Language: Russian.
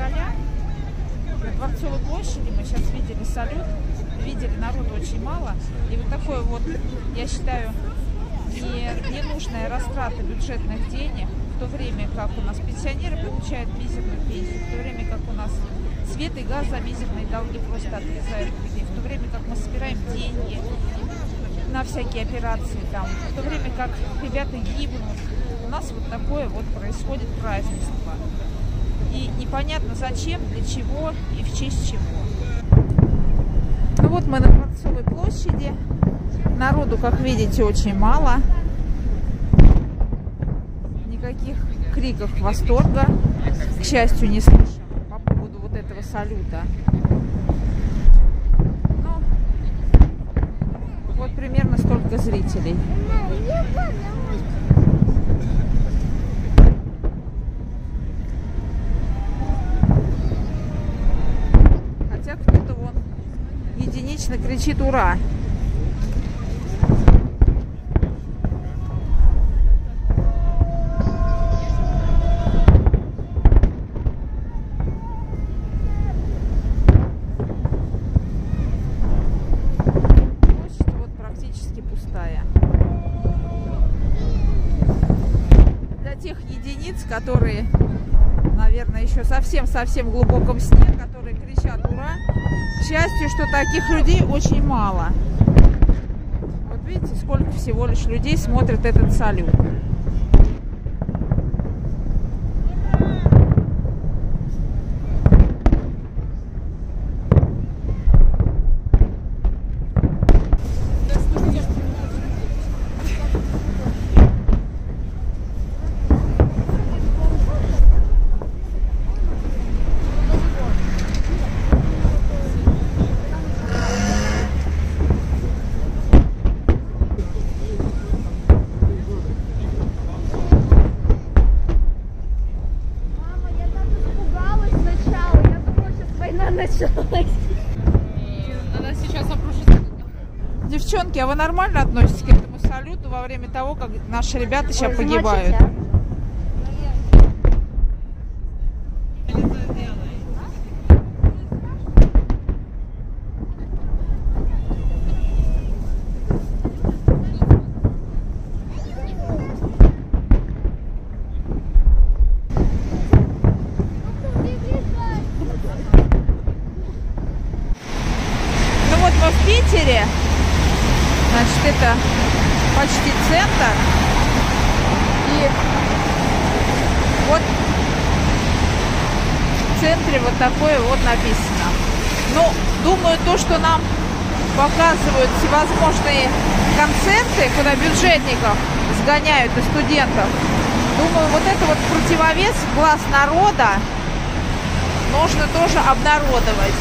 февраля на Дворцовой площади мы сейчас видели салют, видели народу очень мало. И вот такое вот, я считаю, ненужная растрата бюджетных денег, в то время как у нас пенсионеры получают мизерную пенсию, в то время как у нас свет и газ за мизерные долги просто отрезают людей, в то время как мы собираем деньги на всякие операции, там, в то время как ребята гибнут. У нас вот такое вот происходит празднество. И непонятно зачем, для чего и в честь чего. Ну вот мы на Дворцовой площади. Народу, как видите, очень мало. Никаких криков восторга, к счастью, не слышим по поводу вот этого салюта. Ну, вот примерно столько зрителей. Хотя кто-то вон единично кричит «Ура!». Для тех единиц, которые, наверное, еще совсем-совсем в глубоком сне, которые кричат «Ура!», к счастью, что таких людей очень мало. Вот видите, сколько всего лишь людей смотрят этот салют. Она сейчас обрушится. Девчонки, а вы нормально относитесь к этому салюту во время того, как наши ребята сейчас погибают? В Питере, значит, это почти центр, и вот в центре вот такое вот написано. Ну, думаю, то, что нам показывают всевозможные концерты, куда бюджетников сгоняют и студентов, думаю, вот это вот противовес глаз народа нужно тоже обнародовать.